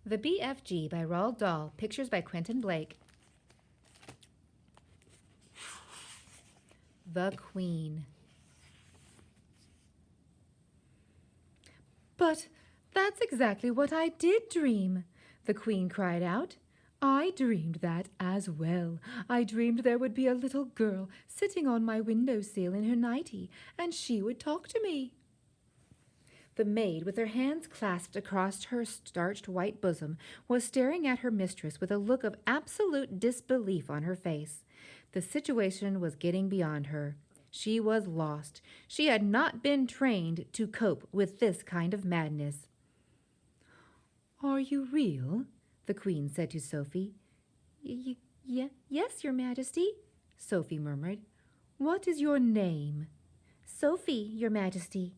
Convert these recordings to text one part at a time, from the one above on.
The BFG by Roald Dahl, pictures by Quentin Blake. The Queen. But that's exactly what I did dream, the Queen cried out. I dreamed that as well. I dreamed there would be a little girl sitting on my windowsill in her nightie, and she would talk to me. The maid, with her hands clasped across her starched white bosom, was staring at her mistress with a look of absolute disbelief on her face. The situation was getting beyond her. She was lost. She had not been trained to cope with this kind of madness. "Are you real?" the Queen said to Sophie. Yes, Your Majesty," Sophie murmured. "What is your name?" "Sophie, Your Majesty."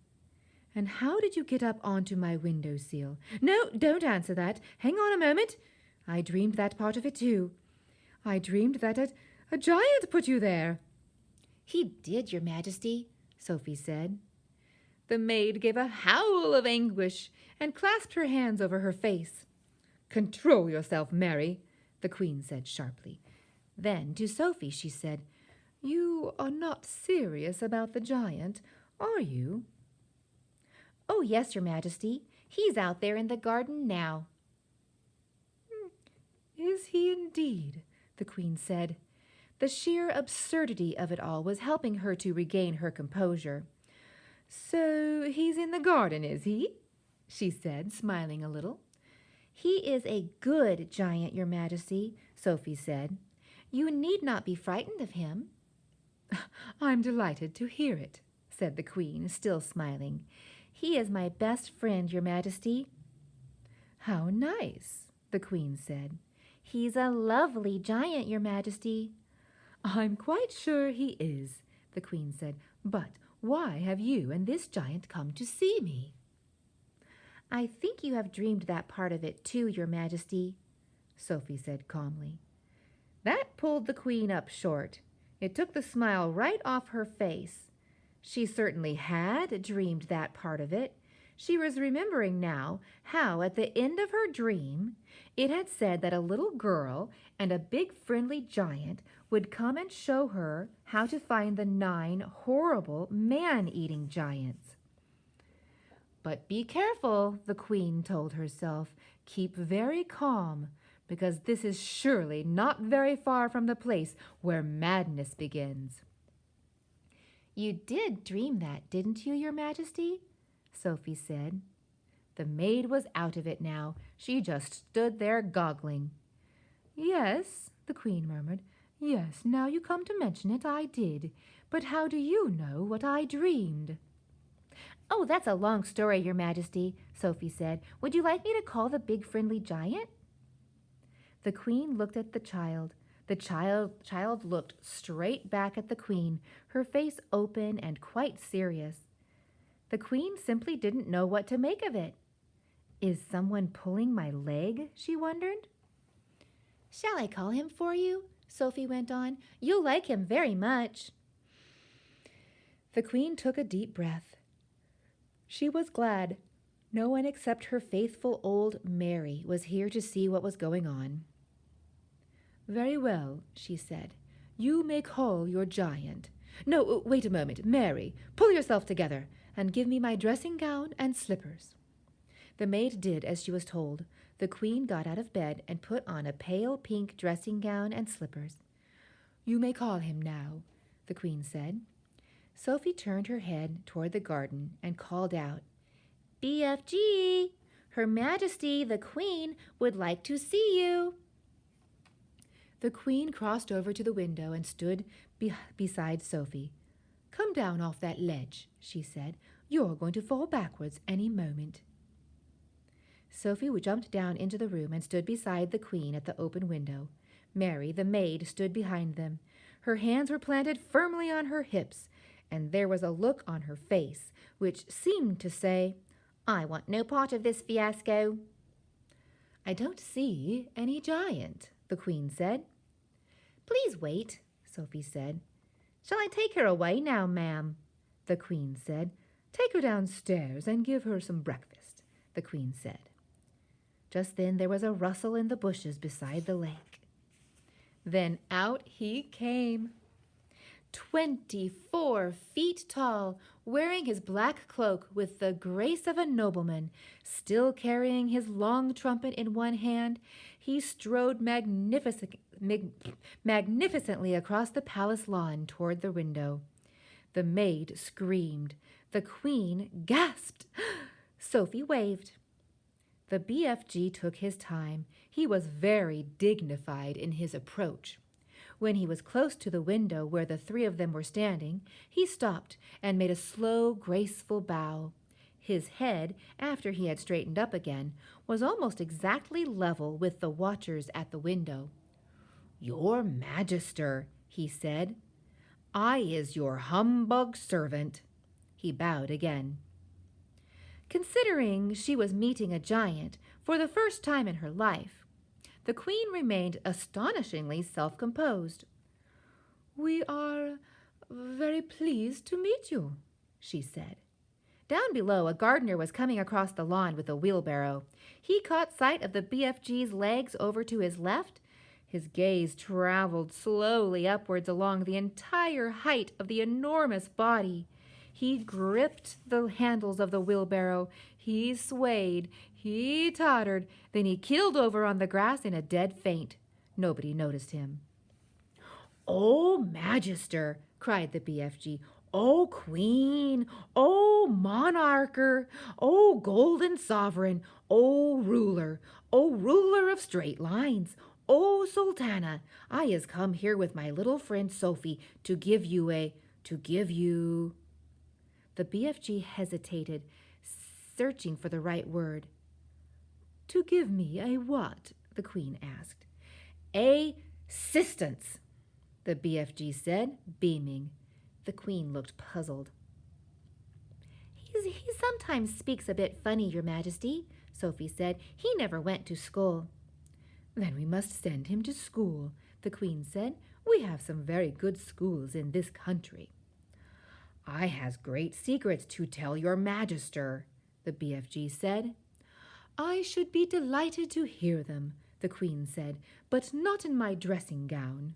"And how did you get up onto my windowsill?" "No, don't answer that. Hang on a moment. I dreamed that part of it too. I dreamed that a giant put you there." "He did, Your Majesty," Sophie said. The maid gave a howl of anguish and clasped her hands over her face. "Control yourself, Mary," the Queen said sharply. Then to Sophie she said, "You are not serious about the giant, are you?" "Oh, yes, Your Majesty. He's out there in the garden now." "Is he indeed?" the Queen said. The sheer absurdity of it all was helping her to regain her composure. "So he's in the garden, is he?" she said, smiling a little. "He is a good giant, Your Majesty," Sophie said. "You need not be frightened of him." "I'm delighted to hear it," said the Queen, still smiling. "He is my best friend, Your Majesty." "How nice," the Queen said. "He's a lovely giant, Your Majesty." "I'm quite sure he is," the Queen said. "But why have you and this giant come to see me?" "I think you have dreamed that part of it too, Your Majesty," Sophie said calmly. That pulled the Queen up short. It took the smile right off her face. She certainly had dreamed that part of it. She was remembering now how, at the end of her dream, it had said that a little girl and a big friendly giant would come and show her how to find the 9 horrible man-eating giants. But be careful, the Queen told herself. Keep very calm, because this is surely not very far from the place where madness begins. "You did dream that, didn't you, Your Majesty?" Sophie said. The maid was out of it now. She just stood there goggling. "Yes," the Queen murmured. "Yes, now you come to mention it, I did. But how do you know what I dreamed?" "Oh, that's a long story, Your Majesty," Sophie said. "Would you like me to call the big friendly giant?" The Queen looked at the child. The child looked straight back at the Queen, her face open and quite serious. The Queen simply didn't know what to make of it. "Is someone pulling my leg?" she wondered. "Shall I call him for you?" Sophie went on. "You'll like him very much." The Queen took a deep breath. She was glad. No one except her faithful old Mary was here to see what was going on. "Very well," she said. "You may call your giant. No, wait a moment. Mary, pull yourself together and give me my dressing gown and slippers." The maid did as she was told. The Queen got out of bed and put on a pale pink dressing gown and slippers. "You may call him now," the Queen said. Sophie turned her head toward the garden and called out, "BFG, Her Majesty the Queen would like to see you." The Queen crossed over to the window and stood beside Sophie. "Come down off that ledge," she said. "You're going to fall backwards any moment." Sophie jumped down into the room and stood beside the Queen at the open window. Mary, the maid, stood behind them. Her hands were planted firmly on her hips, and there was a look on her face which seemed to say, "I want no part of this fiasco." "I don't see any giant," the Queen said. "Please wait," Sophie said. "Shall I take her away now, ma'am?" the Queen said. "Take her downstairs and give her some breakfast," the Queen said. Just then there was a rustle in the bushes beside the lake. Then out he came, 24 feet tall, wearing his black cloak with the grace of a nobleman. Still carrying his long trumpet in one hand, he strode magnificently across the palace lawn toward the window. The maid screamed. The queen gasped. Sophie waved. The BFG took his time. He was very dignified in his approach. When he was close to the window where the three of them were standing, he stopped and made a slow, graceful bow. His head, after he had straightened up again, was almost exactly level with the watchers at the window. "Your Magister," he said, "I is your humbug servant." He bowed again. Considering she was meeting a giant for the first time in her life, the queen remained astonishingly self-composed. "We are very pleased to meet you," she said. Down below, a gardener was coming across the lawn with a wheelbarrow. He caught sight of the BFG's legs over to his left. His gaze traveled slowly upwards along the entire height of the enormous body. He gripped the handles of the wheelbarrow. He swayed. He tottered. Then he keeled over on the grass in a dead faint. Nobody noticed him. "Oh, Magister!" cried the BFG. "Oh, Queen! Oh, Monarcher! Oh, Golden Sovereign! Oh, Ruler! Oh, Ruler of Straight Lines! Oh, Sultana! I has come here with my little friend Sophie to give you The BFG hesitated, searching for the right word. "To give me a what?" the queen asked. "Assistance," the BFG said, beaming. The queen looked puzzled. He sometimes speaks a bit funny, Your Majesty," Sophie said. "He never went to school." "Then we must send him to school," the queen said. "We have some very good schools in this country." "I has great secrets to tell your Magister," the BFG said. "I should be delighted to hear them," the queen said, "but not in my dressing gown."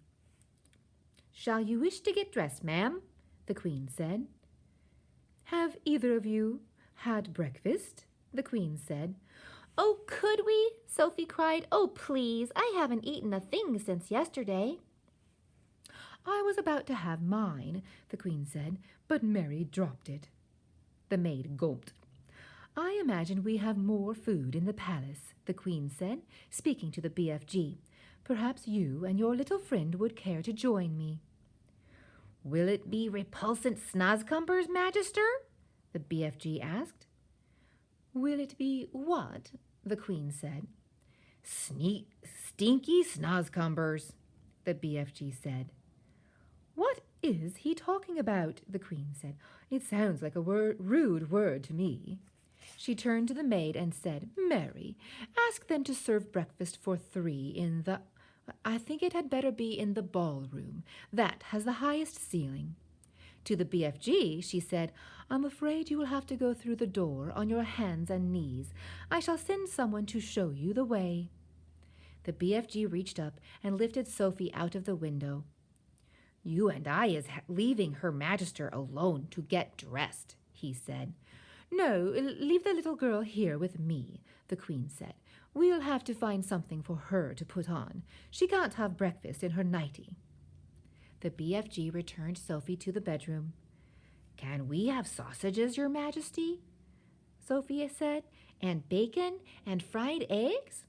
"Shall you wish to get dressed, ma'am?" the queen said. "Have either of you had breakfast?" the queen said. "Oh, could we?" Sophie cried. "Oh, please, I haven't eaten a thing since yesterday." "I was about to have mine," the queen said, but Mary dropped it. The maid gulped. "I imagine we have more food in the palace," the queen said, speaking to the BFG. "Perhaps you and your little friend would care to join me." "Will it be repulsant snozcumbers, Magister?" the BFG asked. "Will it be what?" the queen said. Stinky snozcumbers," the BFG said. "What is he talking about?" the queen said. "It sounds like a rude word to me." She turned to the maid and said, "Mary, ask them to serve breakfast for 3 in the... I think it had better be in the ballroom. That has the highest ceiling." To the BFG, she said, "I'm afraid you will have to go through the door on your hands and knees. I shall send someone to show you the way." The BFG reached up and lifted Sophie out of the window. "You and I is leaving Her Magister alone to get dressed," he said. "No, leave the little girl here with me," the queen said. "We'll have to find something for her to put on. She can't have breakfast in her nightie." The BFG returned Sophie to the bedroom. "Can we have sausages, Your Majesty?" Sophia said. "And bacon and fried eggs?"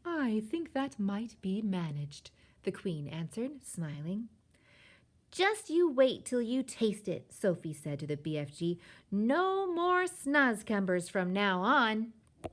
"I think that might be managed," the queen answered, smiling. "Just you wait till you taste it," Sophie said to the BFG. "No more snozcumbers from now on."